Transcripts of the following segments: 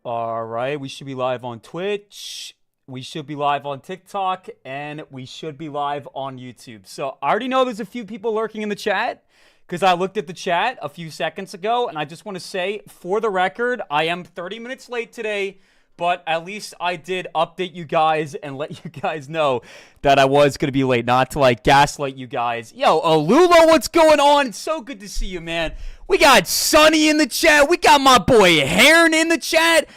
All right, we should be live on Twitch. We should be live on TikTok, and we should be live on YouTube. So I already know there's a few people lurking in the chat because I looked at the chat a few seconds ago, and I just want to say, for the record, I am 30 minutes late today, but at least I did update you guys and let you guys know that I was going to be late, not to like gaslight you guys. Yo, Alulo, what's going on? It's so good to see you, man. We got Sonny in the chat. We got my boy Heron in the chat.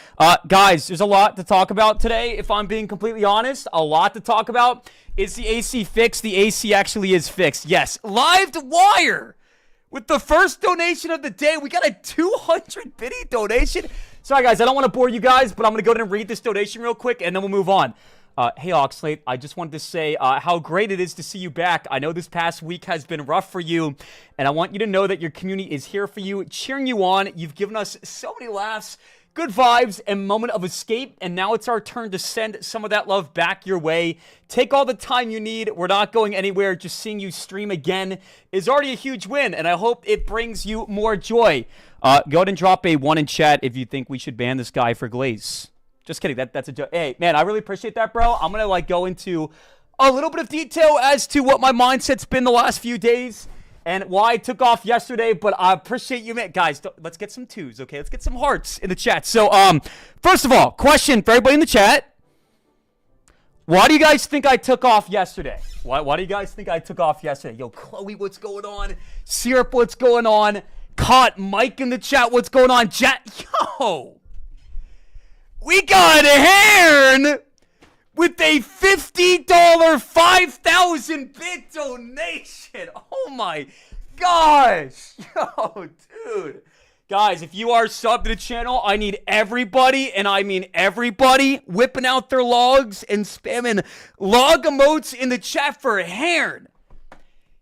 Guys, there's a lot to talk about today, if I'm being completely honest. A lot to talk about. Is the AC fixed? The AC actually is fixed. Yes. Live to Wire with the first donation of the day. We got a 200 biddy donation. Sorry, guys. I don't want to bore you guys, but I'm going to go ahead and read this donation real quick, and then we'll move on. Hey, Oxalate, I just wanted to say how great it is to see you back. I know this past week has been rough for you, and I want you to know that your community is here for you, cheering you on. You've given us so many laughs, good vibes, and moment of escape, and now it's our turn to send some of that love back your way. Take all the time you need. We're not going anywhere. Just seeing you stream again is already a huge win, and I hope it brings you more joy. Go ahead and drop a 1 in chat if you think we should ban this guy for Glaze. Just kidding. That's a joke. Hey, man, I really appreciate that, bro. I'm going to, go into a little bit of detail as to what my mindset's been the last few days and why I took off yesterday, but I appreciate you, man. Guys, let's get some twos, okay? Let's get some hearts in the chat. So, first of all, question for everybody in the chat. Why do you guys think I took off yesterday? Why do you guys think I took off yesterday? Yo, Chloe, what's going on? Syrup, what's going on? Caught Mike in the chat, what's going on? Yo! We got Heron with a $50 5,000 bit donation. Oh my gosh. Yo, dude. Guys, if you are subbed to the channel, I need everybody, and I mean everybody, whipping out their logs and spamming log emotes in the chat for Heron.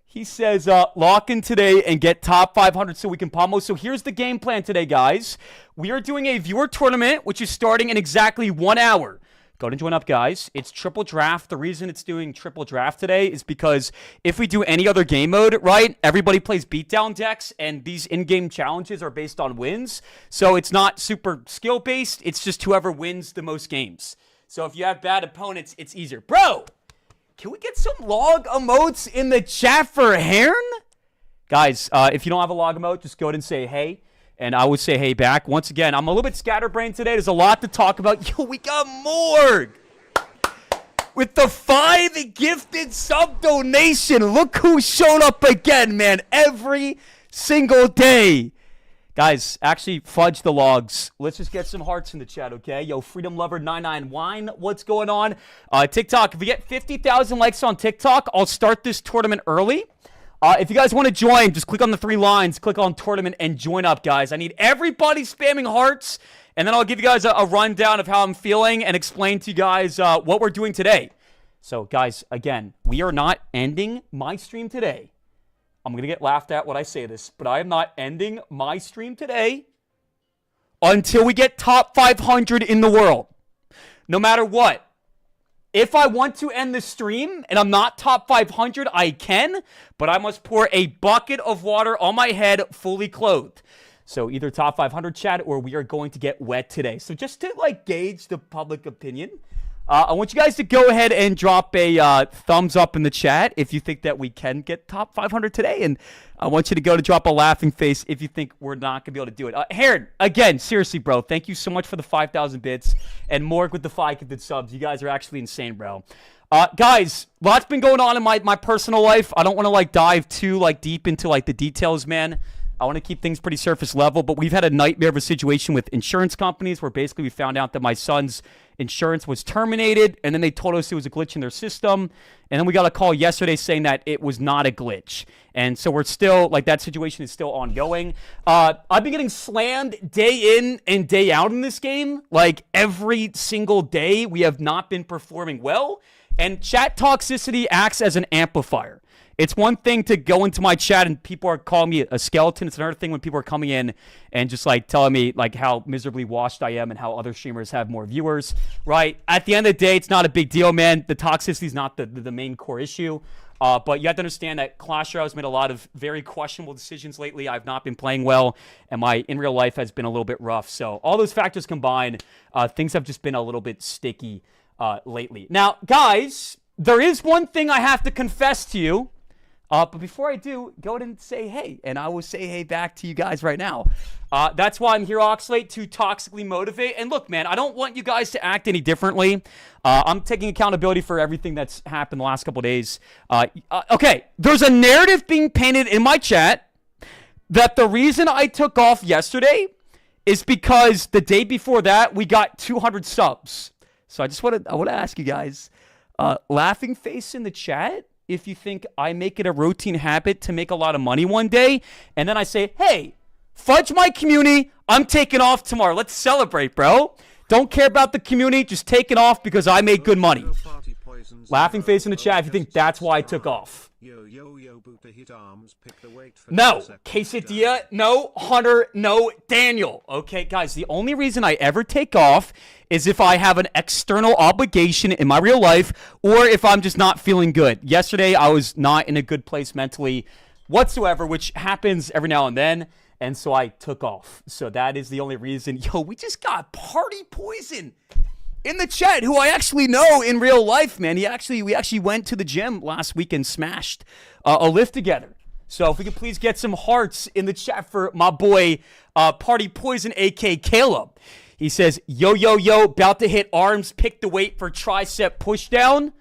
He says, lock in today and get top 500 so we can pommel. So here's the game plan today, guys. We are doing a viewer tournament, which is starting in exactly 1 hour. Go ahead and join up, guys. It's triple draft. The reason it's doing triple draft today is because if we do any other game mode, right, everybody plays beatdown decks, and these in-game challenges are based on wins. So it's not super skill-based. It's just whoever wins the most games. So if you have bad opponents, it's easier. Bro! Can we get some log emotes in the chat for Heron? Guys, if you don't have a log emote, just go ahead and say hey. And I would say hey back. Once again, I'm a little bit scatterbrained today. There's a lot to talk about. Yo, we got Morg with the 5 gifted sub donation. Look who showed up again, man. Every single day. Guys, actually, fudge the logs. Let's just get some hearts in the chat, okay? Yo, Freedom Lover 99 Wine, what's going on? TikTok, if we get 50,000 likes on TikTok, I'll start this tournament early. If you guys want to join, just click on the 3 lines, click on tournament, and join up, guys. I need everybody spamming hearts, and then I'll give you guys a rundown of how I'm feeling and explain to you guys what we're doing today. So, guys, again, we are not ending my stream today. I'm going to get laughed at when I say this, but I am not ending my stream today until we get top 500 in the world. No matter what. If I want to end the stream and I'm not top 500, I can, but I must pour a bucket of water on my head fully clothed. So either top 500 chat or we are going to get wet today. So just to gauge the public opinion, I want you guys to go ahead and drop a thumbs up in the chat if you think that we can get top 500 today. And I want you to go to drop a laughing face if you think we're not going to be able to do it. Heron, again, seriously, bro, thank you so much for the 5,000 bits. And Morg with the 5 gifted subs. You guys are actually insane, bro. Guys, lots been going on in my personal life. I don't want to dive too deep into the details, man. I want to keep things pretty surface level, but we've had a nightmare of a situation with insurance companies where basically we found out that my son's insurance was terminated, and then they told us it was a glitch in their system, and then we got a call yesterday saying that it was not a glitch. And so we're still, that situation is still ongoing. I've been getting slammed day in and day out in this game. Every single day, we have not been performing well, and chat toxicity acts as an amplifier. It's one thing to go into my chat and people are calling me a skeleton. It's another thing when people are coming in and just telling me how miserably washed I am and how other streamers have more viewers, right? At the end of the day, it's not a big deal, man. The toxicity is not the main core issue. But you have to understand that Clash Royale has made a lot of very questionable decisions lately. I've not been playing well, and my in real life has been a little bit rough. So all those factors combined, things have just been a little bit sticky lately. Now, guys, there is one thing I have to confess to you. But before I do, go ahead and say hey, and I will say hey back to you guys right now. That's why I'm here, Oxalate, to toxically motivate. And look, man, I don't want you guys to act any differently. I'm taking accountability for everything that's happened the last couple of days. Okay, there's a narrative being painted in my chat that the reason I took off yesterday is because the day before that, we got 200 subs. So I want to ask you guys, laughing face in the chat, if you think I make it a routine habit to make a lot of money one day, and then I say, hey, fudge my community, I'm taking off tomorrow. Let's celebrate, bro. Don't care about the community, just take it off because I made good money. Laughing face in the chat if you think that's why I took off. No, Quesadilla, no, Hunter, no, Daniel. Okay, guys, the only reason I ever take off is if I have an external obligation in my real life or if I'm just not feeling good. Yesterday, I was not in a good place mentally whatsoever, which happens every now and then, and so I took off. So that is the only reason. Yo, we just got Party Poison in the chat, who I actually know in real life, man. We actually went to the gym last week and smashed a lift together. So if we could please get some hearts in the chat for my boy Party Poison, a.k.a. Caleb. He says, yo, about to hit arms, pick the weight for tricep push down.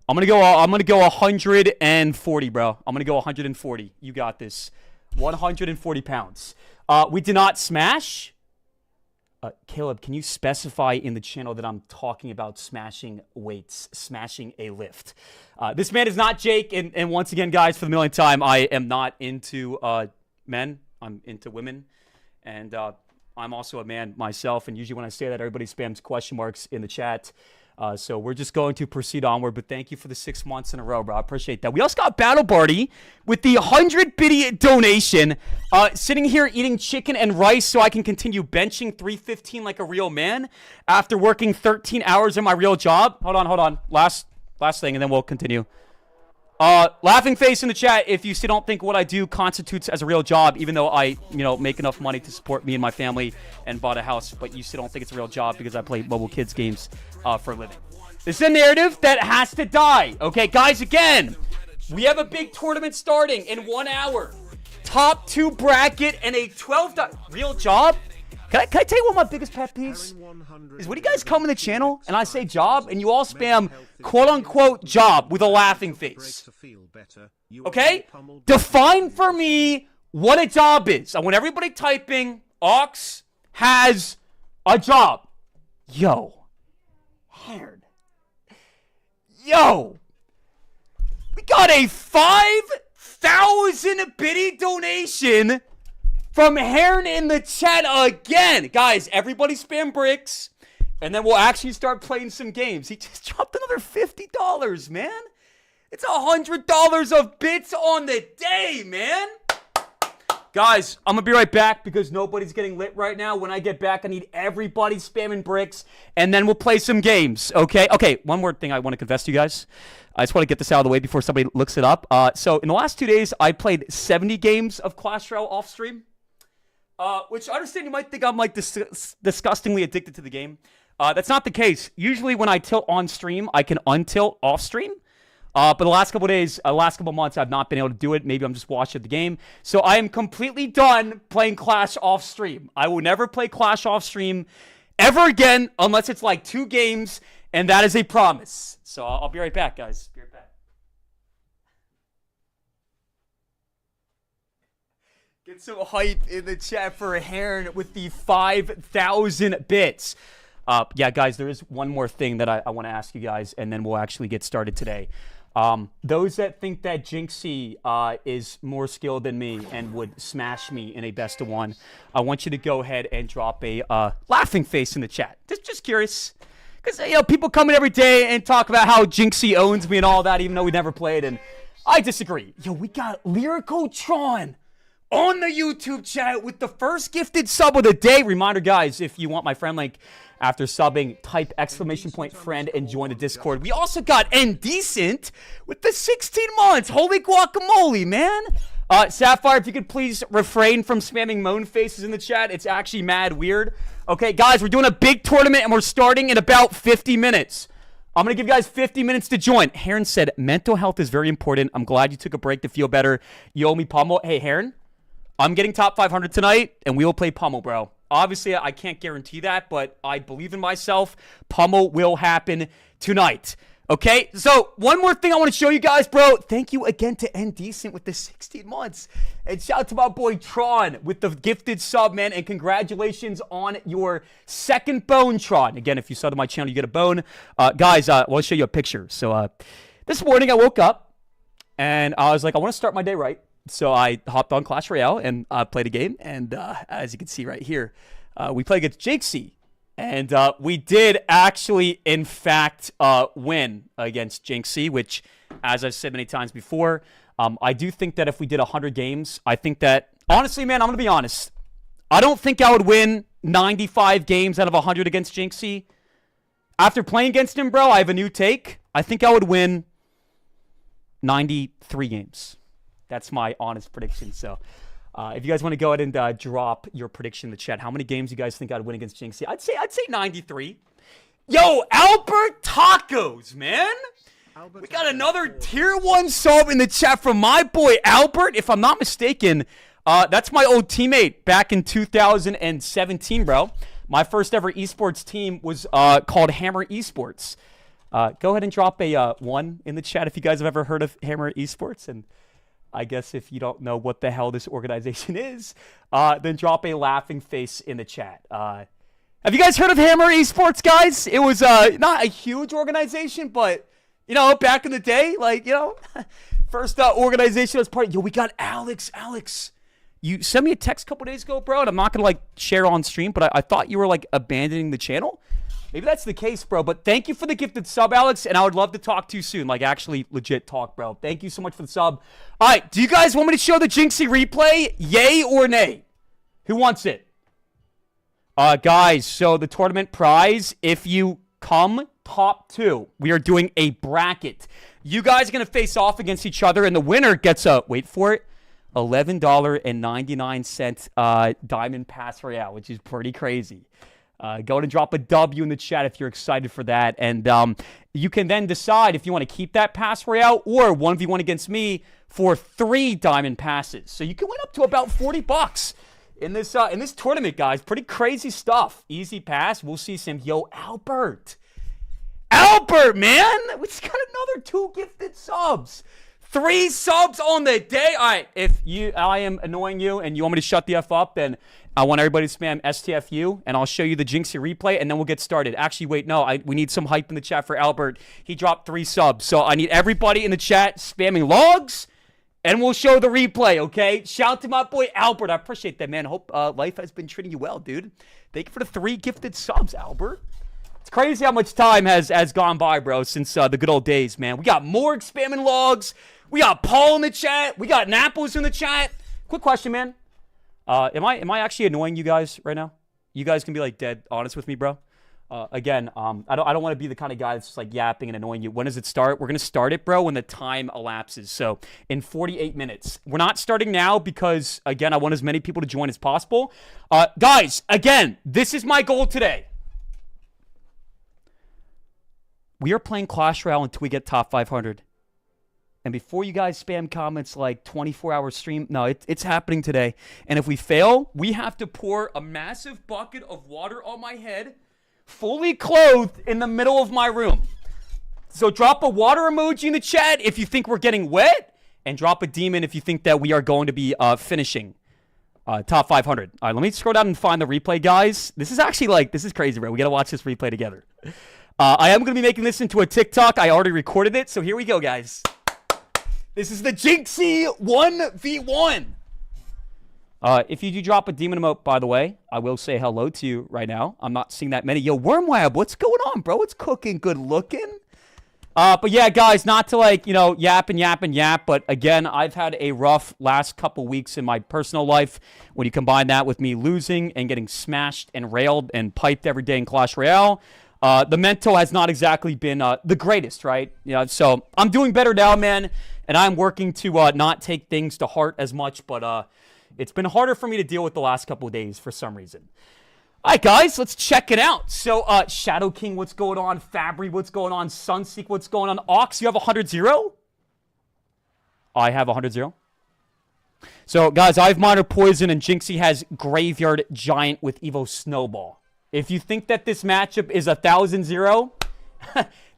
I'm gonna go 140, bro. I'm gonna go 140. You got this. 140 pounds. We did not smash. Caleb, can you specify in the channel that I'm talking about smashing weights, smashing a lift? This man is not Jake, and once again, guys, for the millionth time, I am not into men. I'm into women, and I'm also a man myself, and usually when I say that, everybody spams question marks in the chat. So we're just going to proceed onward, but thank you for the 6 months in a row, bro. I appreciate that. We also got Battle Barty with the 100 biddy donation, sitting here eating chicken and rice so I can continue benching 315 like a real man after working 13 hours in my real job. Hold on. Last thing, and then we'll continue. Laughing face in the chat if you still don't think what I do constitutes as a real job, even though I, make enough money to support me and my family and bought a house, but you still don't think it's a real job because I play mobile kids games for a living. This is a narrative that has to die. Okay, guys, again, we have a big tournament starting in 1 hour. Top 2 bracket and a $12 real job. Can I tell you what my biggest pet peeves is? When you guys come in the channel and I say job and you all spam quote-unquote job with a laughing face. Okay? Define for me what a job is. I want everybody typing Ox has a job. Yo. Haired. Yo. We got a 5,000 biddy donation from Heron in the chat again. Guys, everybody spam bricks, and then we'll actually start playing some games. He just dropped another $50, man. It's $100 of bits on the day, man. Guys, I'm going to be right back because nobody's getting lit right now. When I get back, I need everybody spamming bricks, and then we'll play some games, okay? Okay, one more thing I want to confess to you guys. I just want to get this out of the way before somebody looks it up. So in the last 2 days, I played 70 games of Clash Royale off stream. Which I understand you might think I'm like disgustingly addicted to the game. That's not the case. Usually when I tilt on stream, I can untilt off stream. But the last couple days, last couple months, I've not been able to do it. Maybe I'm just watching the game. So I am completely done playing Clash off stream. I will never play Clash off stream ever again unless it's like 2 games, and that is a promise. So I'll be right back, guys. Be right back. Get some hype in the chat for Heron with the 5,000 bits. Yeah, guys, there is one more thing that I want to ask you guys, and then we'll actually get started today. Those that think that Jinxie is more skilled than me and would smash me in a best of one, I want you to go ahead and drop a laughing face in the chat. Just curious. Because, people come in every day and talk about how Jinxie owns me and all that, even though we never played, and I disagree. Yo, we got Lyrical Tron on the YouTube chat with the first gifted sub of the day. Reminder, guys, if you want my friend link after subbing, type !friend and join the Discord. We also got Indecent with the 16 months. Holy guacamole, man. Sapphire, if you could please refrain from spamming moan faces in the chat. It's actually mad weird. Okay, guys, we're doing a big tournament, and we're starting in about 50 minutes. I'm going to give you guys 50 minutes to join. Heron said, mental health is very important. I'm glad you took a break to feel better. You owe me pummel. Hey, Heron, I'm getting top 500 tonight, and we will play pummel, bro. Obviously, I can't guarantee that, but I believe in myself. Pummel will happen tonight. Okay, so one more thing I want to show you guys, bro. Thank you again to Indecent with the 16 months. And shout out to my boy Tron with the gifted sub, man. And congratulations on your second bone, Tron. Again, if you sub to my channel, you get a bone. Guys, I want to show you a picture. So this morning I woke up and I was like, I want to start my day right. So I hopped on Clash Royale and played a game. And as you can see right here, we played against Jinxie. And we did actually, in fact, win against Jinxie, which, as I've said many times before, I do think that if we did 100 games, I think that, honestly, man, I'm going to be honest. I don't think I would win 95 games out of 100 against Jinxie. After playing against him, bro, I have a new take. I think I would win 93 games. That's my honest prediction, so... if you guys want to go ahead and drop your prediction in the chat, how many games you guys think I'd win against Jinxie? I'd say 93. Yo, Albert Tacos, man. We got another tier 1 sub in the chat from my boy Albert. If I'm not mistaken, that's my old teammate back in 2017, bro. My first ever esports team was called Hammer Esports. Go ahead and drop a 1 in the chat if you guys have ever heard of Hammer Esports. And I guess if you don't know what the hell this organization is, then drop a laughing face in the chat. Have you guys heard of Hammer Esports, guys? It was not a huge organization, but, you know, back in the day, like, you know, first organization I was part of. Yo, we got Alex. Alex, you sent me a text a couple days ago, bro, and I'm not going to, like, share on stream, but I thought you were, like, abandoning the channel. Maybe that's the case, bro, but thank you for the gifted sub, Alex, and I would love to talk to you soon. Like, actually legit talk, bro. Thank you so much for the sub. All right, do you guys want me to show the Jinxie replay? Yay or nay? Who wants it? Guys, so the tournament prize, if you come top 2, we are doing a bracket. You guys are going to face off against each other, and the winner gets a, wait for it, $11.99 Diamond Pass Royale, which is pretty crazy. Go ahead and drop a W in the chat if you're excited for that. And you can then decide if you want to keep that pass royale or 1v1 against me for 3 diamond passes. So you can win up to about $40 in this tournament, guys. Pretty crazy stuff. Easy pass. We'll see some. Yo, Albert. Albert, man. We just got another 2 gifted subs. 3 subs on the day. All right, if I am annoying you and you want me to shut the F up, then I want everybody to spam STFU, and I'll show you the Jinxie replay, and then we'll get started. Actually, wait, no, we need some hype in the chat for Albert. He dropped 3 subs, so I need everybody in the chat spamming logs, and we'll show the replay, okay? Shout out to my boy Albert. I appreciate that, man. Hope life has been treating you well, dude. Thank you for the 3 gifted subs, Albert. It's crazy how much time has gone by, bro, since the good old days, man. We got more spamming logs. We got Paul in the chat. We got Napples in the chat. Quick question, man. Am I actually annoying you guys right now? You guys can be like dead honest with me, bro. Again, I don't want to be the kind of guy that's just like yapping and annoying you. When does it start? We're gonna start it, bro, when the time elapses. So in 48 minutes. We're not starting now because again, I want as many people to join as possible. Guys, again, this is my goal today. We are playing Clash Royale until we get top 500. And before you guys spam comments like 24-hour stream, no, it's happening today. And if we fail, we have to pour a massive bucket of water on my head, fully clothed in the middle of my room. So drop a water emoji in the chat if you think we're getting wet, and drop a demon if you think that we are going to be finishing top 500. All right, let me scroll down and find the replay, guys. This is actually like, this is crazy, bro. We got to watch this replay together. I am going to be making this into a TikTok. I already recorded it, so here we go, guys. This is the Jinxie 1v1. If you do drop a demon emote, by the way, I will say hello to you right now. I'm not seeing that many. Yo, Wormwab, what's going on, bro? It's cooking, good looking. But yeah, guys, not to like, yap and yap and yap. But again, I've had a rough last couple weeks in my personal life. When you combine that with me losing and getting smashed and railed and piped every day in Clash Royale, the mental has not exactly been the greatest, right? So I'm doing better now, man. And I'm working to not take things to heart as much. But it's been harder for me to deal with the last couple of days for some reason. All right, guys, let's check it out. So, Shadow King, what's going on? Fabry, what's going on? Sunseek, what's going on? Ox, you have 100-0? I have 100-0. So, guys, I have Minor Poison, and Jinxie has Graveyard Giant with Evo Snowball. If you think that this matchup is 1,000-0,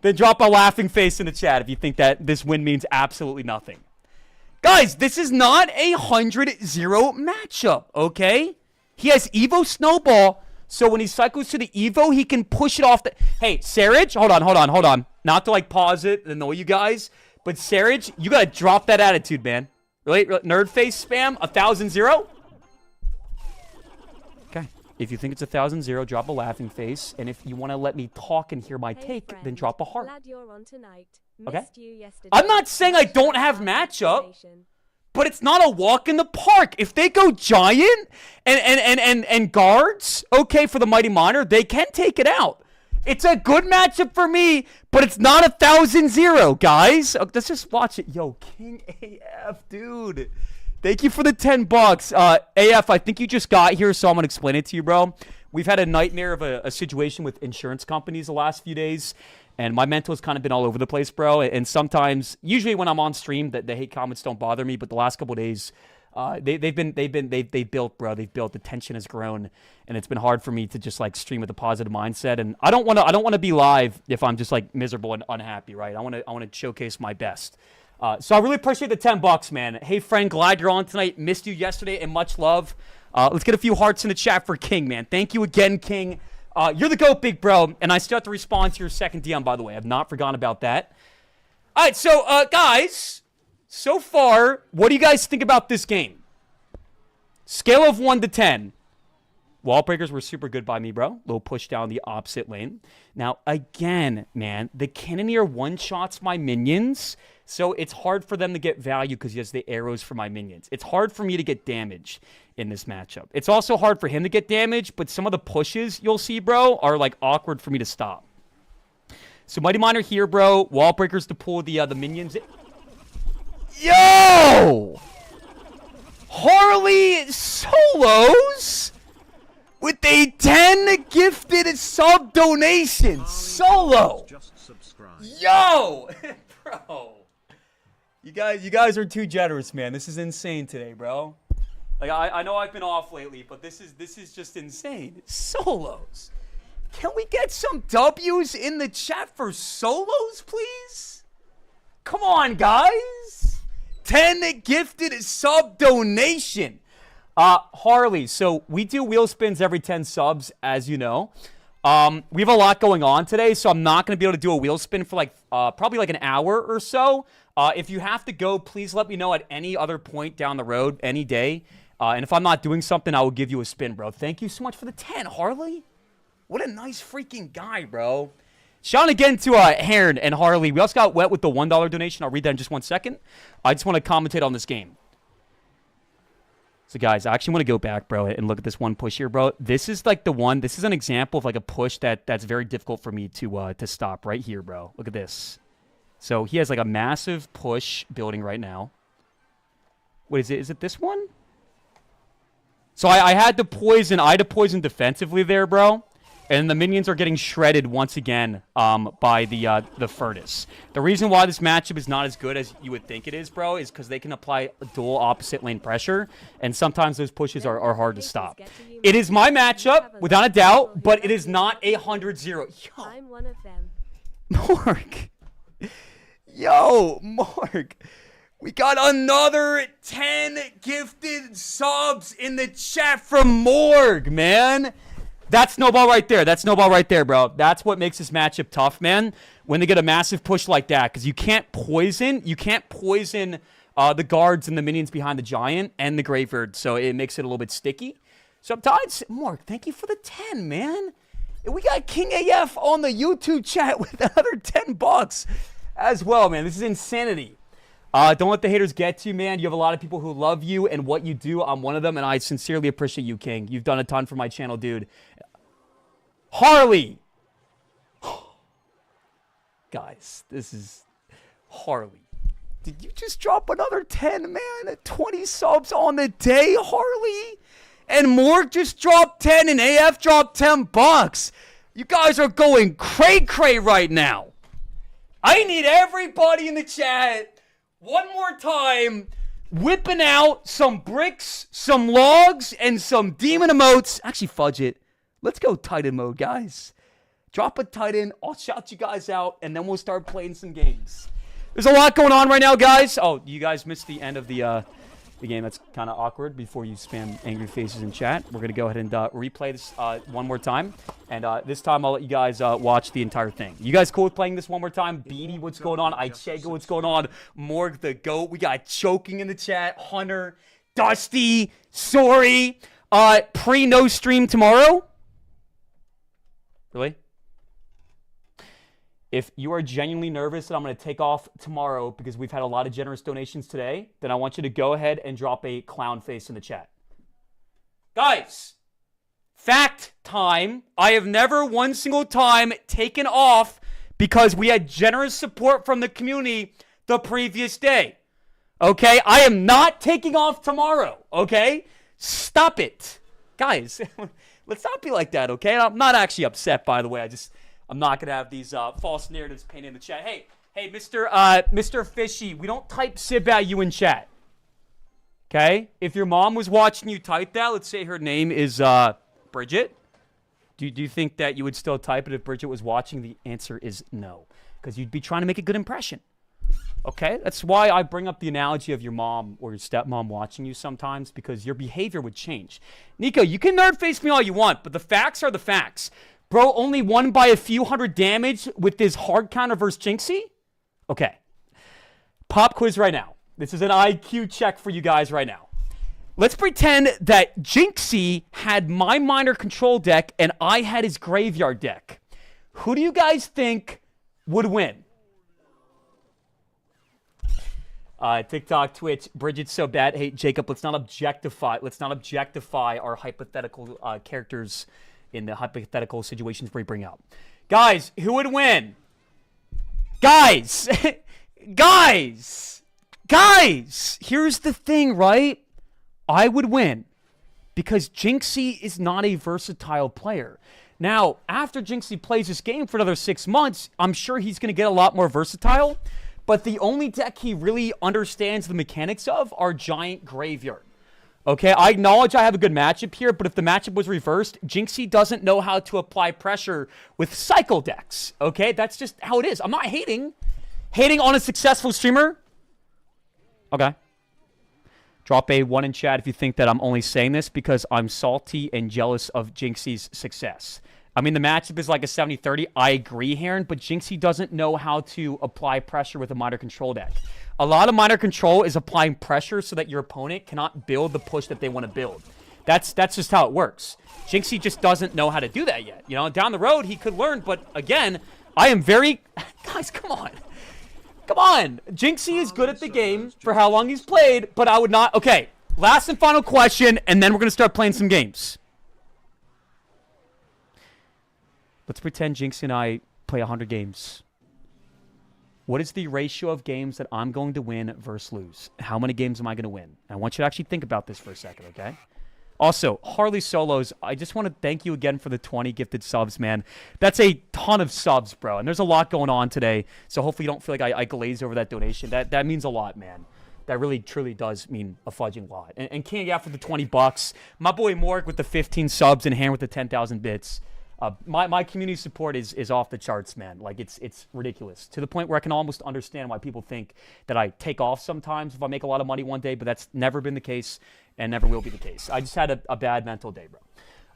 then drop a laughing face in the chat if you think that this win means absolutely nothing. Guys, this is not a 100-0 matchup, okay? He has Evo Snowball. So when he cycles to the Evo, he can push it off the... Hey, Sarge, hold on. Not to, like, pause it and annoy you guys, but Sarge, you gotta drop that attitude, man. Really? Nerd face spam? 1,000-0? Okay. If you think it's 1,000-0, drop a laughing face. And if you want to let me talk and hear my take, then drop a heart. Glad you're on tonight. Okay? Missed you yesterday. I'm not saying I don't have matchup. But it's not a walk in the park. If they go giant and guards, okay, for the Mighty Miner, they can take it out. It's a good matchup for me, but it's not 1,000-0, guys. Let's just watch it. Yo, King AF, dude. Thank you for the $10. AF, I think you just got here, so I'm going to explain it to you, bro. We've had a nightmare of a situation with insurance companies the last few days. And my mental has kind of been all over the place, bro. And sometimes, usually when I'm on stream, the hate comments don't bother me. But the last couple of days, they've built, bro. They've built. The tension has grown, and it's been hard for me to just like stream with a positive mindset. And I don't want to be live if I'm just like miserable and unhappy, right? I want to showcase my best. So I really appreciate the $10, man. Hey, friend, glad you're on tonight. Missed you yesterday, and much love. Let's get a few hearts in the chat for King, man. Thank you again, King. You're the GOAT, big bro, and I still have to respond to your second DM, by the way. I've not forgotten about that. All right, so, guys, so far, what do you guys think about this game? Scale of 1 to 10. Wall breakers were super good by me, bro. Little push down the opposite lane. Now, again, man, the Cannoneer one-shots my minions, so it's hard for them to get value because he has the arrows for my minions. It's hard for me to get damage in this matchup. It's also hard for him to get damage, but some of the pushes you'll see, bro, are like awkward for me to stop. So Mighty Miner here, bro. Wall breakers to pull the minions. Yo! Harley solos with a 10 gifted sub donation. Solo. Yo! Bro. You guys are too generous, man. This is insane today, bro. Like, I know I've been off lately, but this is just insane. Solos. Can we get some W's in the chat for solos, please? Come on, guys. 10 gifted sub donation. Harley, so we do wheel spins every 10 subs, as you know. We have a lot going on today, so I'm not going to be able to do a wheel spin for like probably like an hour or so. If you have to go, please let me know at any other point down the road, any day. And if I'm not doing something, I will give you a spin, bro. Thank you so much for the 10, Harley. What a nice freaking guy, bro. Shout out again to Heron and Harley. We also got wet with the $1 donation. I'll read that in just 1 second. I just want to commentate on this game. So, guys, I actually want to go back, bro, and look at this one push here, bro. This is like the one. This is an example of like a push that's very difficult for me to stop right here, bro. Look at this. So he has like a massive push building right now. What is it? Is it this one? So I had to poison. I had to poison defensively there, bro. And the minions are getting shredded once again by the Furnace. The reason why this matchup is not as good as you would think it is, bro, is because they can apply dual opposite lane pressure. And sometimes those pushes are hard to stop. It is my matchup, without a doubt, but it is not 100-0. Yo. I'm one of them. Mark. Yo, Mark. We got another 10 gifted subs in the chat from Morg, man. That's snowball right there. That's snowball right there, bro. That's what makes this matchup tough, man. When they get a massive push like that, because you can't poison the guards and the minions behind the giant and the graveyard, so it makes it a little bit sticky. Sometimes, Mark, thank you for the 10, man. We got King AF on the YouTube chat with another $10. as well, man. This is insanity. Don't let the haters get to you, man. You have a lot of people who love you and what you do. I'm one of them, and I sincerely appreciate you, King. You've done a ton for my channel, dude. Harley. Guys, this is Harley. Did you just drop another 10, man? 20 subs on the day, Harley? And Morg just dropped 10 and AF dropped 10 bucks. You guys are going cray-cray right now. I need everybody in the chat one more time whipping out some bricks, some logs, and some demon emotes. Actually, fudge it. Let's go Titan mode, guys. Drop a Titan. I'll shout you guys out, and then we'll start playing some games. There's a lot going on right now, guys. Oh, you guys missed the end of the game. That's kind of awkward before you spam angry faces in chat. We're going to go ahead and replay this one more time. And this time, I'll let you guys watch the entire thing. You guys cool with playing this one more time? Beatty, what's going on? Ichego, what's going on? Morg the GOAT. We got Choking in the chat. Hunter. Dusty. Sorry. Pre-no stream tomorrow? Really? If you are genuinely nervous that I'm going to take off tomorrow because we've had a lot of generous donations today, then I want you to go ahead and drop a clown face in the chat. Guys, fact time. I have never one single time taken off because we had generous support from the community the previous day. Okay? I am not taking off tomorrow. Okay? Stop it. Guys, let's not be like that, okay? I'm not actually upset, by the way. I'm not going to have these false narratives painted in the chat. Hey, Mr. Fishy, we don't type Sib at you in chat. Okay? If your mom was watching you type that, let's say her name is Bridget. Do you think that you would still type it if Bridget was watching? The answer is no. Because you'd be trying to make a good impression. Okay? That's why I bring up the analogy of your mom or your stepmom watching you sometimes, because your behavior would change. Nico, you can nerd face me all you want, but the facts are the facts. Bro only won by a few hundred damage with this hard counter versus Jinxie? Okay. Pop quiz right now. This is an IQ check for you guys right now. Let's pretend that Jinxie had my minor control deck and I had his graveyard deck. Who do you guys think would win? TikTok, Twitch, Bridget's so bad. Hey, Jacob, let's not objectify our hypothetical characters in the hypothetical situations we bring up. Guys, who would win? Guys! Guys! Here's the thing, right? I would win because Jinxie is not a versatile player. Now, after Jinxie plays this game for another 6 months, I'm sure he's going to get a lot more versatile, but the only deck he really understands the mechanics of are Giant Graveyard. Okay, I acknowledge I have a good matchup here, but if the matchup was reversed, Jinxie doesn't know how to apply pressure with cycle decks. Okay, that's just how it is. I'm not hating. Hating on a successful streamer? Okay. Drop a 1 in chat if you think that I'm only saying this because I'm salty and jealous of Jinxie's success. I mean, the matchup is like a 70-30. I agree, Heron, but Jinxie doesn't know how to apply pressure with a minor control deck. A lot of minor control is applying pressure so that your opponent cannot build the push that they want to build. That's just how it works. Jinxie just doesn't know how to do that yet. You know, down the road, he could learn, but again, I am very... Guys, come on. Come on. Jinxie is good at the game for how long he's played, but I would not... Okay, last and final question, and then we're going to start playing some games. Let's pretend Jinxie and I play 100 games. What is the ratio of games that I'm going to win versus lose? How many games am I going to win? I want you to actually think about this for a second, okay? Also, Harley Solos, I just want to thank you again for the 20 gifted subs, man. That's a ton of subs, bro. And there's a lot going on today, so hopefully you don't feel like I glaze over that donation. That means a lot, man. That really, truly does mean a fudging lot. And King out for the 20 bucks. My boy Morg with the 15 subs and Ham with the 10,000 bits. My community support is off the charts, man. Like, it's ridiculous. To the point where I can almost understand why people think that I take off sometimes if I make a lot of money one day, but that's never been the case and never will be the case. I just had a bad mental day, bro.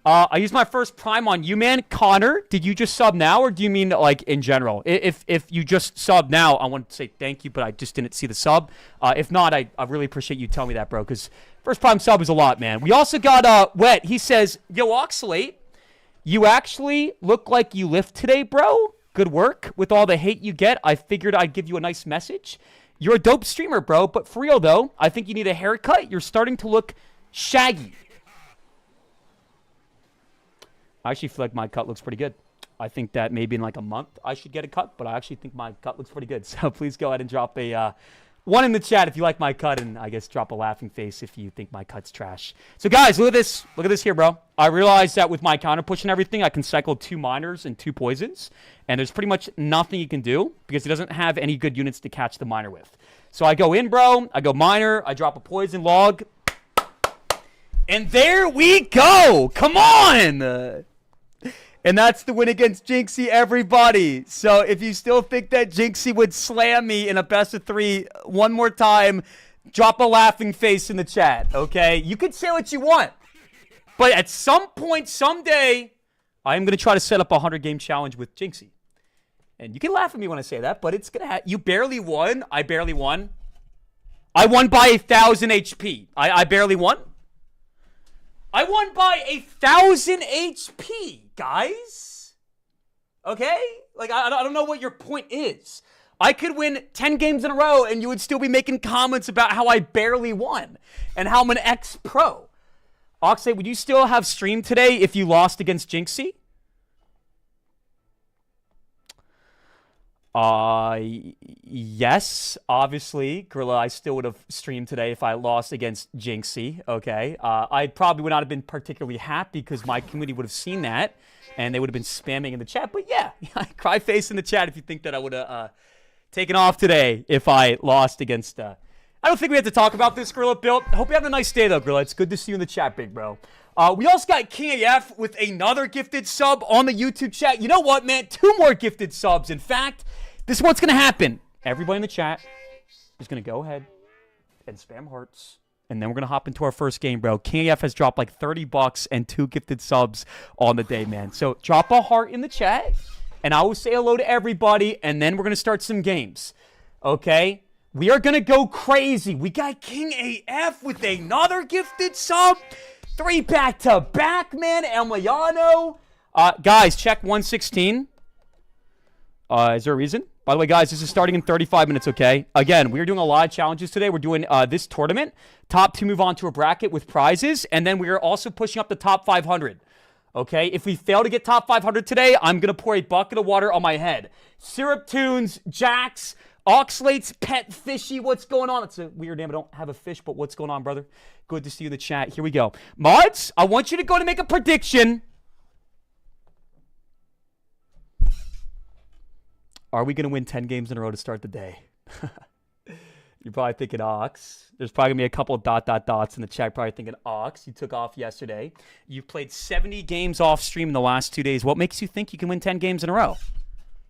I used my first Prime on you, man. Connor, did you just sub now, or do you mean, like, in general? If you just sub now, I want to say thank you, but I just didn't see the sub. If not, I really appreciate you telling me that, bro, because first Prime sub is a lot, man. We also got Wet. He says, yo, Oxalate, you actually look like you lift today, bro. Good work with all the hate you get. I figured I'd give you a nice message. You're a dope streamer, bro. But for real, though, I think you need a haircut. You're starting to look shaggy. I actually feel like my cut looks pretty good. I think that maybe in like a month I should get a cut, but I actually think my cut looks pretty good. So please go ahead and drop a one in the chat if you like my cut, and I guess drop a laughing face if you think my cut's trash. So guys, look at this. Look at this here, bro. I realized that with my counter push and everything, I can cycle 2 minors and 2 poisons, and there's pretty much nothing you can do because he doesn't have any good units to catch the minor with. So I go in, bro. I go minor. I drop a poison log. And there we go. Come on. And that's the win against Jinxie, everybody. So if you still think that Jinxie would slam me in a best of 3 one more time, drop a laughing face in the chat, okay? You can say what you want. But at some point, someday, I am going to try to set up a 100-game challenge with Jinxie. And you can laugh at me when I say that, but it's going to happen. You barely won. I barely won. I won by 1,000 HP. I barely won. I won by 1,000 HP, guys. Okay? Like, I don't know what your point is. I could win 10 games in a row, and you would still be making comments about how I barely won and how I'm an ex-pro. Oxalate, would you still have stream today if you lost against Jinxie? Yes, obviously, Gorilla, I still would have streamed today if I lost against Jinxie, okay? I probably would not have been particularly happy because my community would have seen that, and they would have been spamming in the chat. But yeah, cry face in the chat if you think that I would have taken off today if I lost against... I don't think we have to talk about this, Gorilla Built. Hope you have a nice day, though, Gorilla. It's good to see you in the chat, big bro. We also got King AF with another gifted sub on the YouTube chat. You know what, man? 2 more gifted subs. In fact... this is what's going to happen. Everybody in the chat is going to go ahead and spam hearts. And then we're going to hop into our first game, bro. King AF has dropped like $30 and 2 gifted subs on the day, man. So drop a heart in the chat. And I will say hello to everybody. And then we're going to start some games. Okay? We are going to go crazy. We got King AF with another gifted sub. 3 back-to-back, man. El Mayano. Guys, check 116. Is there a reason? By the way, guys, this is starting in 35 minutes, okay? Again, we're doing a lot of challenges today. We're doing this tournament. Top 2 move on to a bracket with prizes. And then we are also pushing up the top 500, okay? If we fail to get top 500 today, I'm going to pour a bucket of water on my head. Syrup Tunes, Jax, Oxalate's Pet Fishy. What's going on? It's a weird name. I don't have a fish, but what's going on, brother? Good to see you in the chat. Here we go. Mods, I want you to go to make a prediction. Are we going to win 10 games in a row to start the day? You're probably thinking Ox. There's probably going to be a couple of dots in the chat. Probably thinking Ox. You took off yesterday. You've played 70 games off stream in the last 2 days. What makes you think you can win 10 games in a row?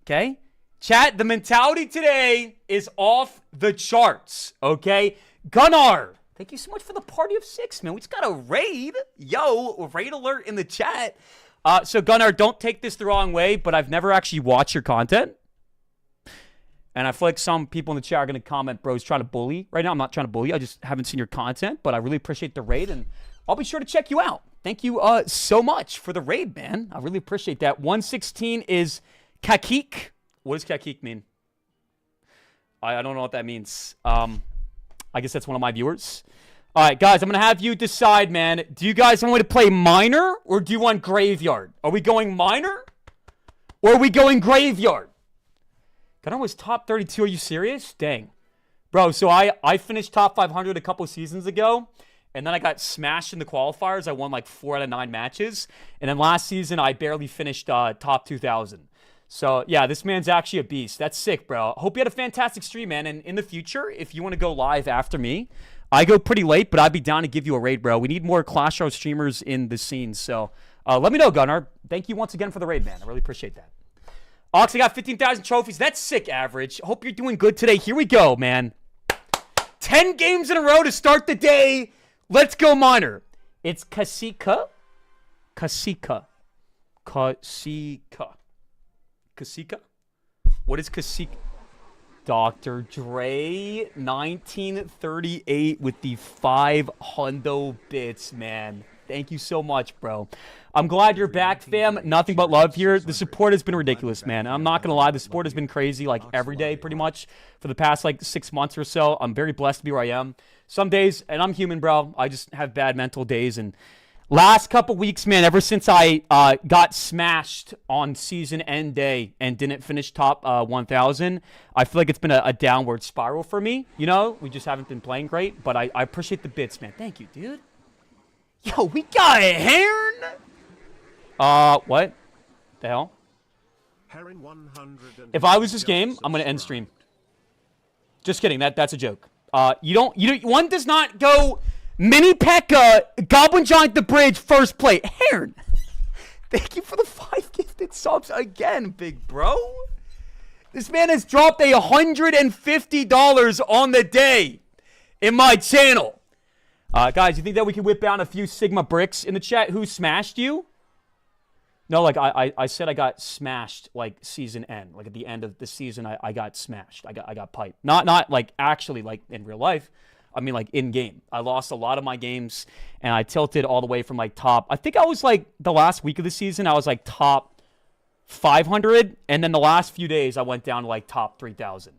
Okay? Chat, the mentality today is off the charts. Okay? Gunnar, thank you so much for the party of 6, man. We just got a raid. Yo, raid alert in the chat. So Gunnar, don't take this the wrong way, but I've never actually watched your content. And I feel like some people in the chat are going to comment, bro, he's trying to bully. Right now, I'm not trying to bully you. I just haven't seen your content, but I really appreciate the raid, and I'll be sure to check you out. Thank you so much for the raid, man. I really appreciate that. 116 is Kakik. What does Kakik mean? I don't know what that means. I guess that's one of my viewers. All right, guys, I'm going to have you decide, man. Do you guys want me to play minor, or do you want graveyard? Are we going minor, or are we going graveyard? Gunnar was top 32. Are you serious? Dang. Bro, so I finished top 500 a couple seasons ago, and then I got smashed in the qualifiers. I won like 4 out of 9 matches. And then last season, I barely finished top 2,000. So, yeah, this man's actually a beast. That's sick, bro. Hope you had a fantastic stream, man. And in the future, if you want to go live after me, I go pretty late, but I'd be down to give you a raid, bro. We need more Clash Royale streamers in the scene. So, let me know, Gunnar. Thank you once again for the raid, man. I really appreciate that. Ox, I got 15,000 trophies. That's sick, average. Hope you're doing good today. Here we go, man. 10 games in a row to start the day. Let's go minor. It's Kasika. Kasika. Kasika. Kasika? What is Kasika? Dr. Dre, 1938 with the 5 hundo bits, man. Thank you so much, bro. I'm glad you're back, fam. Nothing but love here. The support has been ridiculous, man. I'm not going to lie. The support has been crazy, like, every day, pretty much, for the past, like, 6 months or so. I'm very blessed to be where I am. Some days, and I'm human, bro, I just have bad mental days, and last couple weeks, man, ever since I got smashed on season end day and didn't finish top 1,000, I feel like it's been a downward spiral for me. You know, we just haven't been playing great, but I appreciate the bits, man. Thank you, dude. Yo, we got a Heron. What the hell? If I lose this game, I'm gonna end stream. Just kidding. That's a joke. One does not go. Mini Pekka, Goblin Giant the Bridge, first play. Heron, thank you for the 5 gifted subs again, big bro. This man has dropped $150 on the day in my channel. Guys, you think that we can whip down a few Sigma bricks in the chat? Who smashed you? No, like I said, I got smashed like season end. Like at the end of the season, I got smashed. I got piped. Not like actually like in real life. I mean, like, in-game. I lost a lot of my games, and I tilted all the way from, like, top. I think I was, like, the last week of the season, I was, like, top 500, and then the last few days, I went down to, like, top 3,000.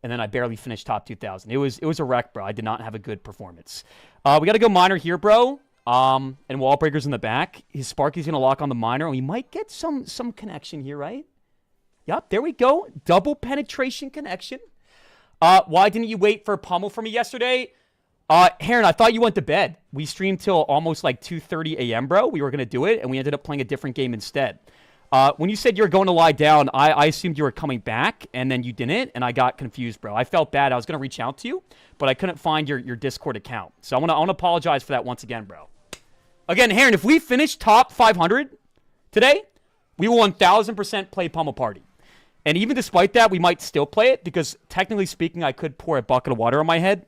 And then I barely finished top 2,000. It was a wreck, bro. I did not have a good performance. We got to go miner here, bro. And wall breakers in the back. His Sparky's going to lock on the miner, and we might get some connection here, right? Yep, there we go. Double penetration connection. Why didn't you wait for pummel for me yesterday? Heron, I thought you went to bed. We streamed till almost like 2:30 a.m., bro. We were going to do it, and we ended up playing a different game instead. When you said you were going to lie down, I assumed you were coming back, and then you didn't, and I got confused, bro. I felt bad. I was going to reach out to you, but I couldn't find your Discord account. So I want to apologize for that once again, bro. Again, Heron, if we finish top 500 today, we will 1,000% play Pummel Party. And even despite that, we might still play it, because technically speaking, I could pour a bucket of water on my head,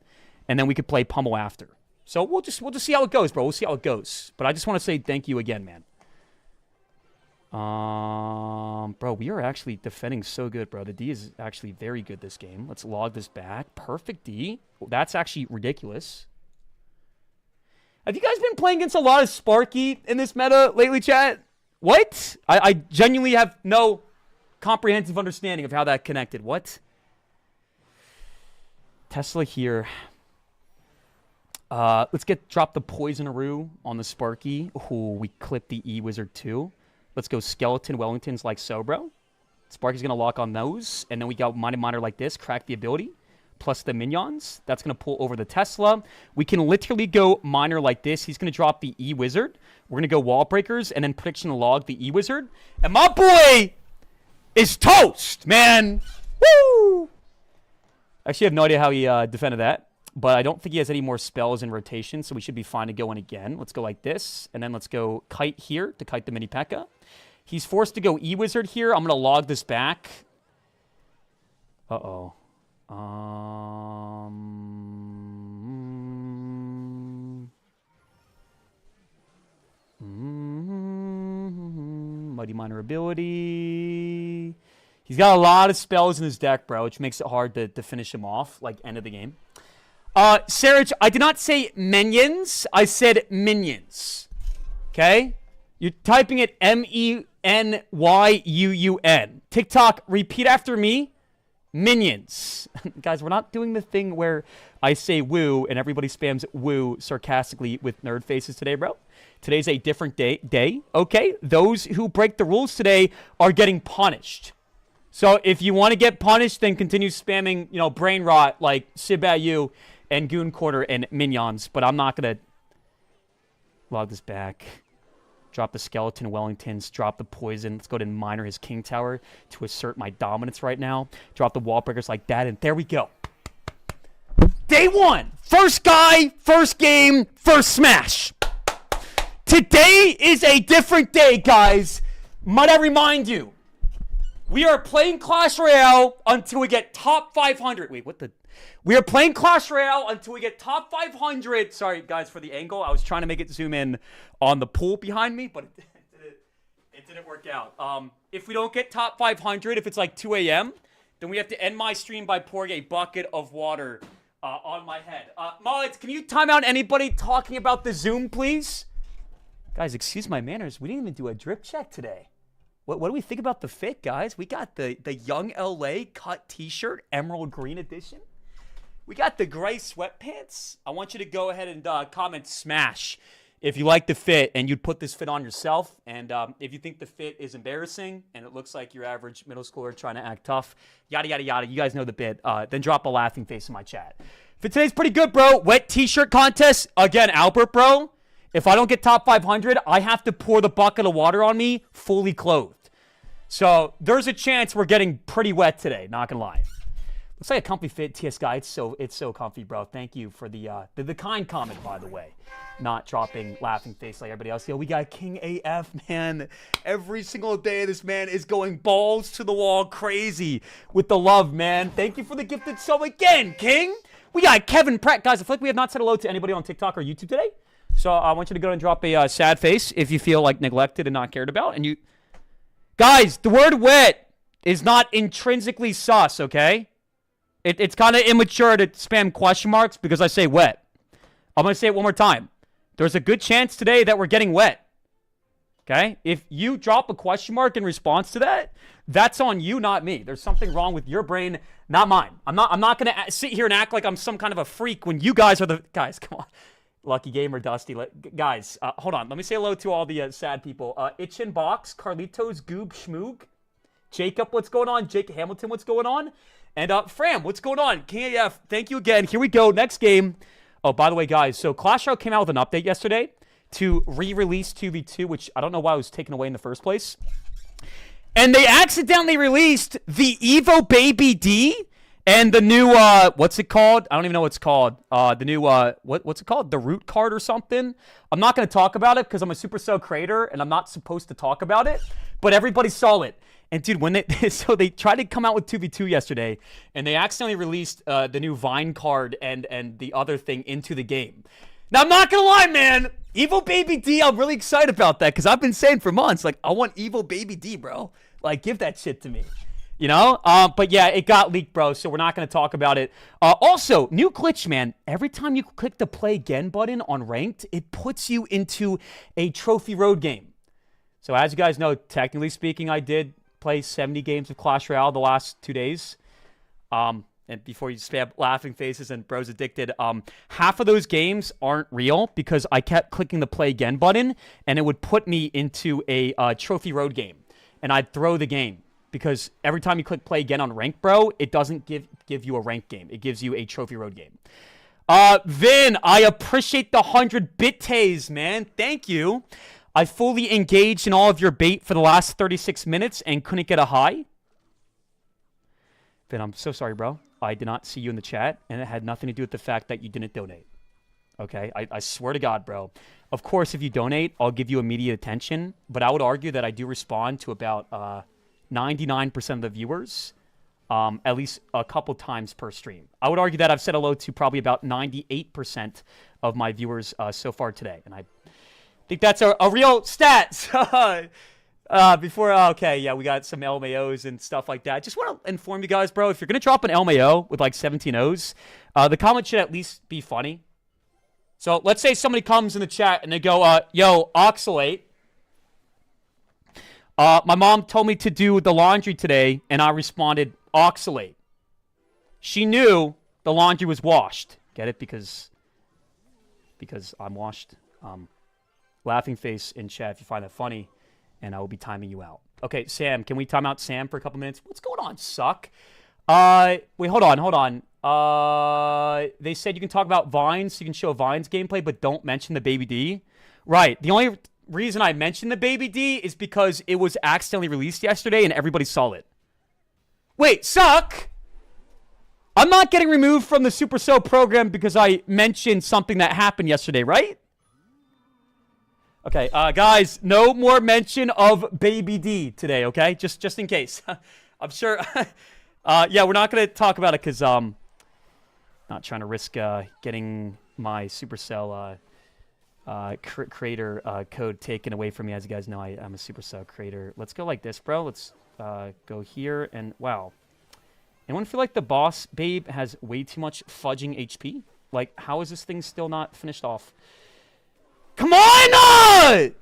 and then we could play Pummel after. So we'll just see how it goes, bro. We'll see how it goes. But I just want to say thank you again, man. Bro, we are actually defending so good, bro. The D is actually very good this game. Let's log this back. Perfect D. Well, that's actually ridiculous. Have you guys been playing against a lot of Sparky in this meta lately, chat? What? I genuinely have no comprehensive understanding of how that connected. What? Tesla here. Let's drop the Poisonaroo on the Sparky. Ooh, we clipped the E-Wizard too. Let's go Skeleton Wellingtons like so, bro. Sparky's going to lock on those. And then we got Miner like this. Crack the ability. Plus the Minions. That's going to pull over the Tesla. We can literally go Miner like this. He's going to drop the E-Wizard. We're going to go Wall Breakers. And then Prediction log the E-Wizard. And my boy is toast, man. Woo! Actually, I have no idea how he defended that. But I don't think he has any more spells in rotation, so we should be fine to go in again. Let's go like this, and then let's go Kite here to kite the Mini P.E.K.K.A. He's forced to go E-Wizard here. I'm going to log this back. Uh-oh. Mighty Miner ability. He's got a lot of spells in his deck, bro, which makes it hard to finish him off, like, end of the game. Sarich, I did not say minions. I said minions. Okay? You're typing it M-E-N-Y-U-U-N. TikTok, repeat after me. Minions. Guys, we're not doing the thing where I say woo and everybody spams woo sarcastically with nerd faces today, bro. Today's a different day. Okay? Those who break the rules today are getting punished. So if you want to get punished, then continue spamming, brain rot like Sibayu and Goon Quarter and Minions. But I'm not going to log this back. Drop the Skeleton Wellingtons. Drop the Poison. Let's go ahead and Miner his King Tower to assert my dominance right now. Drop the Wall Breakers like that, and there we go. Day one. First guy, first game, first smash. Today is a different day, guys. Might I remind you, we are playing Clash Royale until we get top 500. Wait, what the... We are playing Clash Royale until we get top 500. Sorry, guys, for the angle. I was trying to make it zoom in on the pool behind me, but it didn't work out. If we don't get top 500, if it's like 2 a.m., then we have to end my stream by pouring a bucket of water on my head. Mullets, can you time out anybody talking about the Zoom, please? Guys, excuse my manners. We didn't even do a drip check today. What do we think about the fit, guys? We got the Young LA cut t-shirt, emerald green edition. We got the gray sweatpants. I want you to go ahead and comment smash if you like the fit and you'd put this fit on yourself. And if you think the fit is embarrassing and it looks like your average middle schooler trying to act tough, yada, yada, yada. You guys know the bit. Then drop a laughing face in my chat. Fit today's pretty good, bro. Wet t-shirt contest. Again, Albert, bro. If I don't get top 500, I have to pour the bucket of water on me fully clothed. So there's a chance we're getting pretty wet today. Not gonna lie. Looks like a comfy fit, TS guy. It's so comfy, bro. Thank you for the kind comment, by the way. Not dropping laughing face like everybody else. Yo, we got King AF, man. Every single day, this man is going balls to the wall, crazy with the love, man. Thank you for the gifted sub again, King. We got Kevin Pratt, guys. I feel like we have not said hello to anybody on TikTok or YouTube today. So I want you to go and drop a sad face if you feel like neglected and not cared about. And you, guys, the word wet is not intrinsically sus, okay? It's kind of immature to spam question marks because I say wet. I'm going to say it one more time. There's a good chance today that we're getting wet. Okay? If you drop a question mark in response to that, that's on you, not me. There's something wrong with your brain, not mine. I'm not going to sit here and act like I'm some kind of a freak when you guys are the... Guys, come on. Lucky Gamer, Dusty. Guys, hold on. Let me say hello to all the sad people. Itchin Box, Carlitos, Goob, Schmoog, Jacob, what's going on? Jake Hamilton, what's going on? And Fram, what's going on? King AF, thank you again. Here we go. Next game. Oh, by the way, guys, so Clash Royale came out with an update yesterday to re-release 2v2, which I don't know why it was taken away in the first place. And they accidentally released the Evo Baby D and the new, what's it called? I don't even know what it's called. The new, what's it called? The root card or something? I'm not going to talk about it because I'm a Supercell creator and I'm not supposed to talk about it. But everybody saw it. And dude, when so they tried to come out with 2v2 yesterday, and they accidentally released the new Vine card and the other thing into the game. Now I'm not gonna lie, man, Evo Baby D, I'm really excited about that because I've been saying for months, like, I want Evo Baby D, bro. Like, give that shit to me, you know? But yeah, it got leaked, bro. So we're not gonna talk about it. Also, new glitch, man. Every time you click the play again button on ranked, it puts you into a trophy road game. So as you guys know, technically speaking, I did play 70 games of Clash Royale the last 2 days. And before you spam laughing faces and bros addicted, half of those games aren't real because I kept clicking the play again button and it would put me into a trophy road game. And I'd throw the game because every time you click play again on rank, bro, it doesn't give you a rank game. It gives you a trophy road game. Vin, I appreciate the 100 bit-tays, man. Thank you. I fully engaged in all of your bait for the last 36 minutes and couldn't get a high. Vin, I'm so sorry, bro. I did not see you in the chat, and it had nothing to do with the fact that you didn't donate. Okay? I swear to God, bro. Of course, if you donate, I'll give you immediate attention, but I would argue that I do respond to about 99% of the viewers, at least a couple times per stream. I would argue that I've said hello to probably about 98% of my viewers so far today, and I think that's a real stat. Okay, yeah, we got some LMAOs and stuff like that. Just want to inform you guys, bro, if you're going to drop an LMAO with like 17 O's, the comment should at least be funny. So let's say somebody comes in the chat and they go, yo, Oxalate. My mom told me to do the laundry today, and I responded, Oxalate. She knew the laundry was washed. Get it? Because I'm washed. Laughing face in chat if you find that funny, and I will be timing you out. Okay, Sam, can we time out Sam for a couple minutes? What's going on, suck? Wait, hold on. They said you can talk about Vines, so you can show Vines gameplay, but don't mention the Baby D. Right, the only reason I mentioned the Baby D is because it was accidentally released yesterday and everybody saw it. Wait, suck? I'm not getting removed from the Supercell program because I mentioned something that happened yesterday, right? Okay, guys, no more mention of Baby D today, okay? Just in case. I'm sure. Yeah, we're not going to talk about it because not trying to risk getting my Supercell creator code taken away from me. As you guys know, I'm a Supercell creator. Let's go like this, bro. Let's go here. And wow. Anyone feel like the boss babe has way too much fudging HP? Like, how is this thing still not finished off? Come on!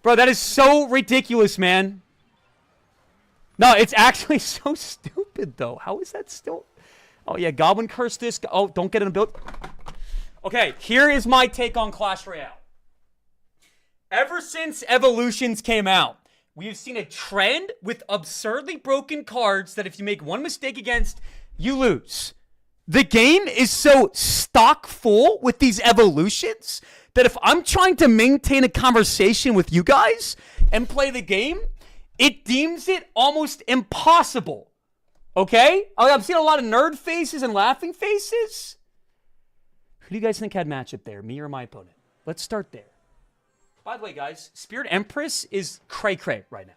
Bro, that is so ridiculous, man. No, it's actually so stupid, though. How is that still... Oh, yeah, Goblin curse this. Oh, don't get in a build. Okay, here is my take on Clash Royale. Ever since Evolutions came out, we have seen a trend with absurdly broken cards that if you make one mistake against, you lose. The game is so stock full with these evolutions that if I'm trying to maintain a conversation with you guys and play the game, it deems it almost impossible. Okay? I'm seeing a lot of nerd faces and laughing faces. Who do you guys think had matchup there, me or my opponent? Let's start there. By the way, guys, Spirit Empress is cray-cray right now.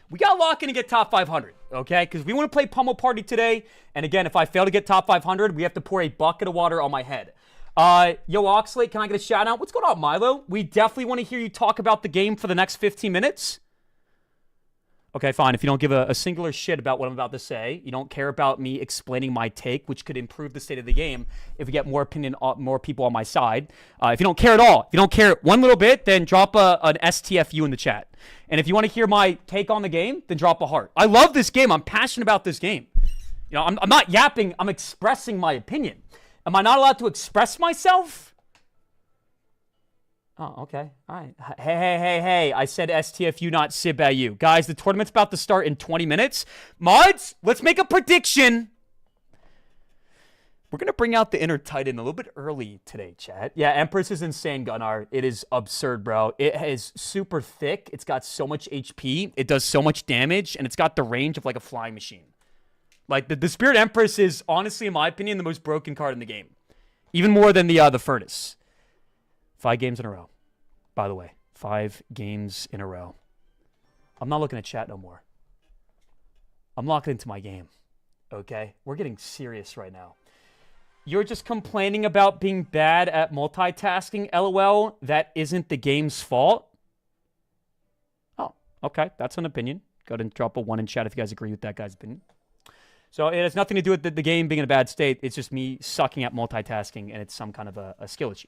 We got to lock in and get top 500, okay? Because we want to play Pummel Party today. And again, if I fail to get top 500, we have to pour a bucket of water on my head. Yo, Oxalate, can I get a shout out? What's going on, Milo? We definitely want to hear you talk about the game for the next 15 minutes. Okay, fine. If you don't give a singular shit about what I'm about to say, you don't care about me explaining my take, which could improve the state of the game if we get more people on my side. If you don't care at all, if you don't care one little bit, then drop an STFU in the chat. And if you want to hear my take on the game, then drop a heart. I love this game. I'm passionate about this game. You know, I'm not yapping. I'm expressing my opinion. Am I not allowed to express myself? Oh, okay. All right. Hey. I said STFU, not SIBAU. Guys, the tournament's about to start in 20 minutes. Mods, let's make a prediction. We're going to bring out the inner Titan a little bit early today, chat. Yeah, Empress is insane, Gunnar. It is absurd, bro. It is super thick. It's got so much HP. It does so much damage, and it's got the range of like a flying machine. Like, the Spirit Empress is, honestly, in my opinion, the most broken card in the game. Even more than the Furnace. 5 games in a row. By the way, 5 games in a row. I'm not looking at chat no more. I'm locking into my game. Okay? We're getting serious right now. You're just complaining about being bad at multitasking, LOL. That isn't the game's fault. Oh, okay. That's an opinion. Go ahead and drop a 1 in chat if you guys agree with that guy's opinion. So it has nothing to do with the game being in a bad state. It's just me sucking at multitasking, and it's some kind of a skill issue.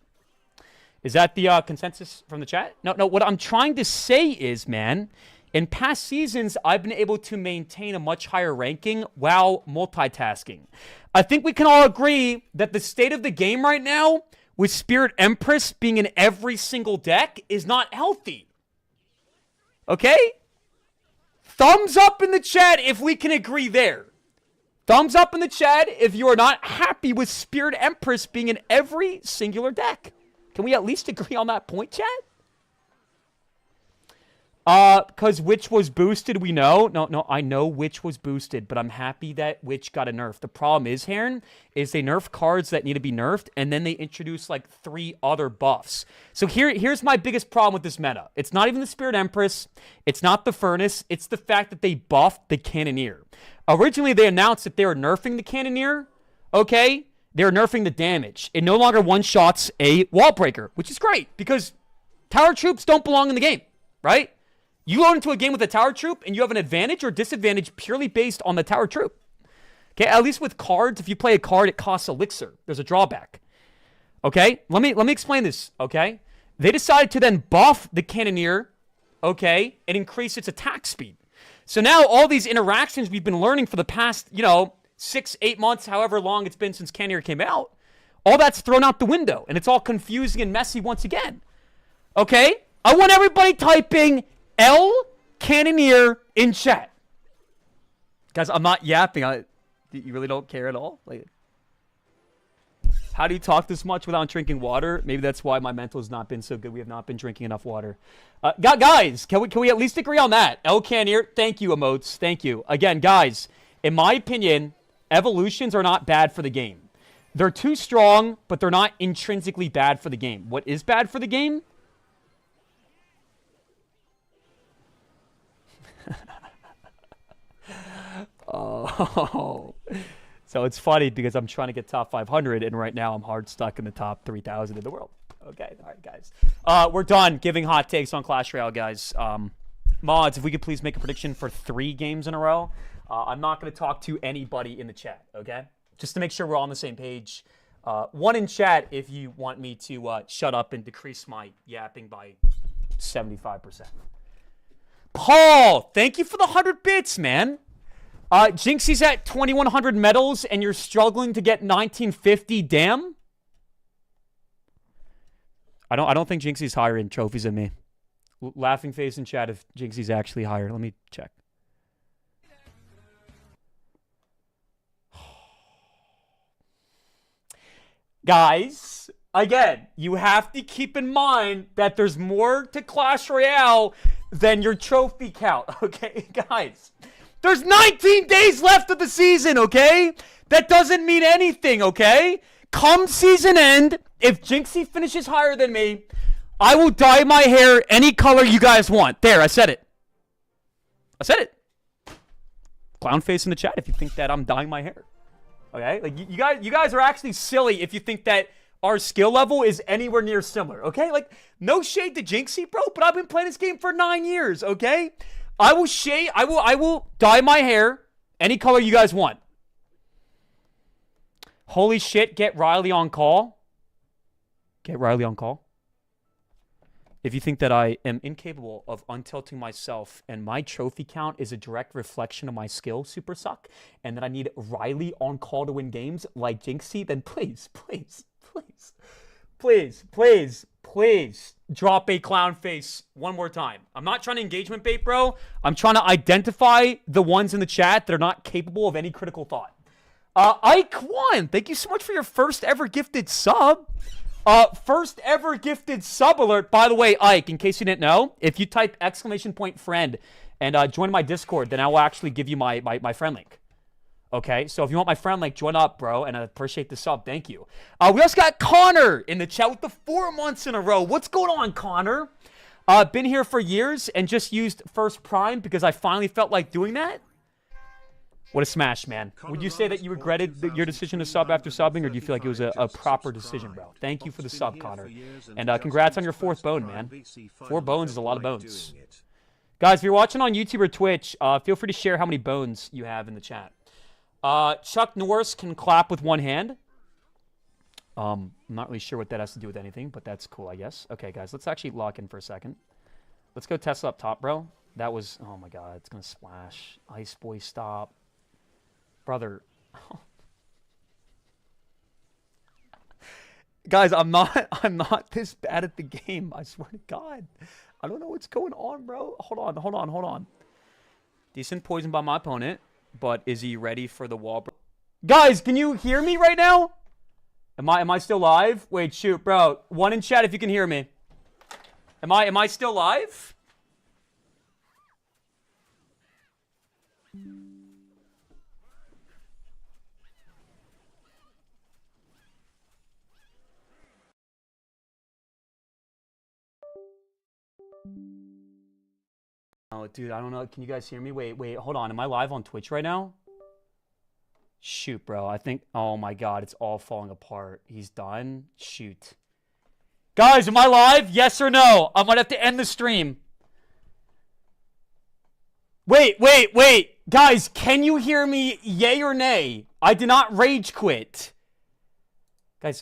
Is that the consensus from the chat? No, what I'm trying to say is, man, in past seasons, I've been able to maintain a much higher ranking while multitasking. I think we can all agree that the state of the game right now, with Spirit Empress being in every single deck, is not healthy. Okay? Thumbs up in the chat if we can agree there. Thumbs up in the chat if you are not happy with Spirit Empress being in every singular deck. Can we at least agree on that point, chat? Because Witch was boosted, we know. No, I know Witch was boosted, but I'm happy that Witch got a nerf. The problem is, Heron, is they nerf cards that need to be nerfed, and then they introduce, like, 3 other buffs. So here's my biggest problem with this meta. It's not even the Spirit Empress. It's not the Furnace. It's the fact that they buffed the Cannoneer. Originally, they announced that they were nerfing the Cannoneer, okay? They're nerfing the damage. It no longer one-shots a wall breaker, which is great because tower troops don't belong in the game, right? You load into a game with a tower troop and you have an advantage or disadvantage purely based on the tower troop. Okay, at least with cards, if you play a card, it costs elixir. There's a drawback. Okay, let me explain this, okay? They decided to then buff the Cannoneer, okay, and increase its attack speed. So now all these interactions we've been learning for the past, 6-8 months, however long it's been since Cannoneer came out, all that's thrown out the window, and it's all confusing and messy once again. Okay? I want everybody typing L Cannoneer in chat. Guys, I'm not yapping. You really don't care at all? Like, how do you talk this much without drinking water? Maybe that's why my mental has not been so good. We have not been drinking enough water. Guys, can we at least agree on that? L Cannoneer, thank you, emotes. Thank you. Again, guys, in my opinion, evolutions are not bad for the game. They're too strong, but they're not intrinsically bad for the game. What is bad for the game? Oh. So it's funny because I'm trying to get top 500, and right now I'm hard stuck in the top 3,000 in the world. Okay, all right, guys. We're done giving hot takes on Clash Royale, guys. Mods, if we could please make a prediction for 3 games in a row. I'm not going to talk to anybody in the chat, okay? Just to make sure we're all on the same page. 1 in chat if you want me to shut up and decrease my yapping by 75%. Paul, thank you for the 100 bits, man. Jinxie's at 2,100 medals, and you're struggling to get 1950. Damn. I don't think Jinxie's higher in trophies than me. Laughing face in chat if Jinxie's actually higher. Let me check. Guys, again, you have to keep in mind that there's more to Clash Royale than your trophy count, okay? Guys, there's 19 days left of the season, okay? That doesn't mean anything, okay? Come season end, if Jinxie finishes higher than me, I will dye my hair any color you guys want. There, I said it. I said it. Clown face in the chat if you think that I'm dyeing my hair. Okay? Like, you guys are actually silly if you think that our skill level is anywhere near similar, okay? Like, no shade to Jinxie, bro, but I've been playing this game for 9 years, okay? I will dye my hair any color you guys want. Holy shit, get Riley on call. Get Riley on call. If you think that I am incapable of untilting myself and my trophy count is a direct reflection of my skill, Super Suck, and that I need Riley on call to win games like Jinxie, then please, please, please, please, please, please drop a clown face one more time. I'm not trying to engagement bait, bro. I'm trying to identify the ones in the chat that are not capable of any critical thought. Ike1, thank you so much for your first ever gifted sub. First ever gifted sub alert. By the way, Ike, in case you didn't know, if you type !friend and join my Discord, then I will actually give you my friend link. Okay, so if you want my friend link, join up, bro, and I appreciate the sub. Thank you. We also got Connor in the chat with the 4 months in a row. What's going on, Connor? Been here for years and just used First Prime because I finally felt like doing that. What a smash, man. Would you say that you regretted your decision to sub after subbing, or do you feel like it was a proper decision, bro? Thank you for the sub, Connor. And congrats on your 4th bone, man. 4 bones is a lot of bones. Guys, if you're watching on YouTube or Twitch, feel free to share how many bones you have in the chat. Chuck Norris can clap with one hand. I'm not really sure what that has to do with anything, but that's cool, I guess. Okay, guys, let's actually lock in for a second. Let's go Tesla up top, bro. That was... Oh, my God. It's going to splash. Ice Boy, stop. Brother. Guys, I'm not this bad at the game. I swear to God. I don't know what's going on, bro. Hold on. Decent poison by my opponent, but is he ready for the wall, bro? Guys, can you hear me right now? Am I still live? Wait, shoot, bro. One in chat if you can hear me. Am I still live? Oh, dude, I don't know. Can you guys hear me? Wait, hold on. Am I live on Twitch right now? Shoot, bro. I think... Oh, my God. It's all falling apart. He's done? Shoot. Guys, am I live? Yes or no? I might have to end the stream. Wait. Guys, can you hear me? Yay or nay? I did not rage quit. Guys.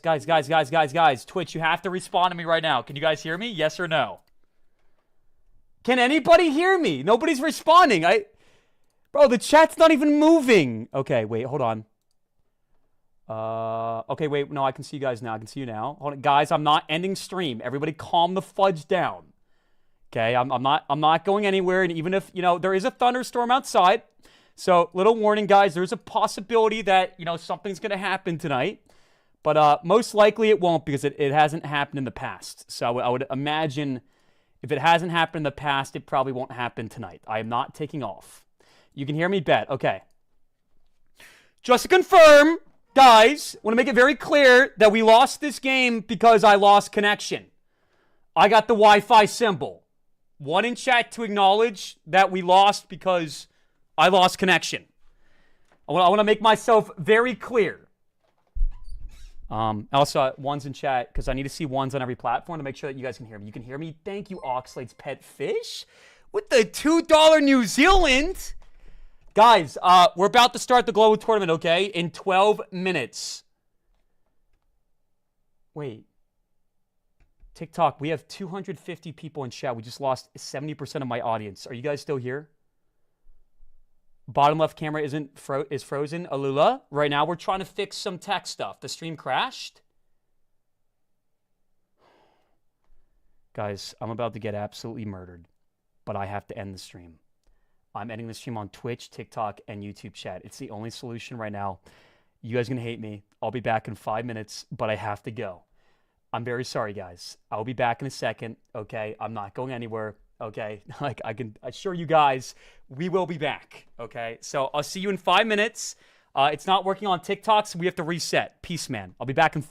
Twitch, you have to respond to me right now. Can you guys hear me? Yes or no? Can anybody hear me? Nobody's responding. Bro, the chat's not even moving. Okay, wait, hold on. Okay, wait, no, I can see you guys now. I can see you now. Hold on. Guys, I'm not ending stream. Everybody calm the fudge down. Okay, I'm not going anywhere, and even if, there is a thunderstorm outside. So, little warning, guys, there's a possibility that, something's going to happen tonight. But most likely it won't because it hasn't happened in the past. So I would imagine if it hasn't happened in the past, it probably won't happen tonight. I am not taking off. You can hear me? Bet. Okay. Just to confirm, guys, want to make it very clear that we lost this game because I lost connection. I got the Wi-Fi symbol. One in chat to acknowledge that we lost because I lost connection. I want to make myself very clear. Also, ones in chat, because I need to see ones on every platform to make sure that you guys can hear me. You can hear me. Thank you, Oxalate's Pet Fish, with the $2 New Zealand. Guys, we're about to start the global tournament, okay? In 12 minutes. Wait. TikTok, we have 250 people in chat. We just lost 70% of my audience. Are you guys still here? Bottom left camera is frozen. Alula, right now we're trying to fix some tech stuff. The stream crashed. Guys, I'm about to get absolutely murdered, but I have to end the stream. I'm ending the stream on Twitch, TikTok, and YouTube chat. It's the only solution right now. You guys are going to hate me. I'll be back in 5 minutes, but I have to go. I'm very sorry, guys. I'll be back in a second, okay? I'm not going anywhere, okay? Like, I can assure you guys, we will be back, okay? So I'll see you in 5 minutes. It's not working on TikTok, so we have to reset. Peace, man. I'll be back in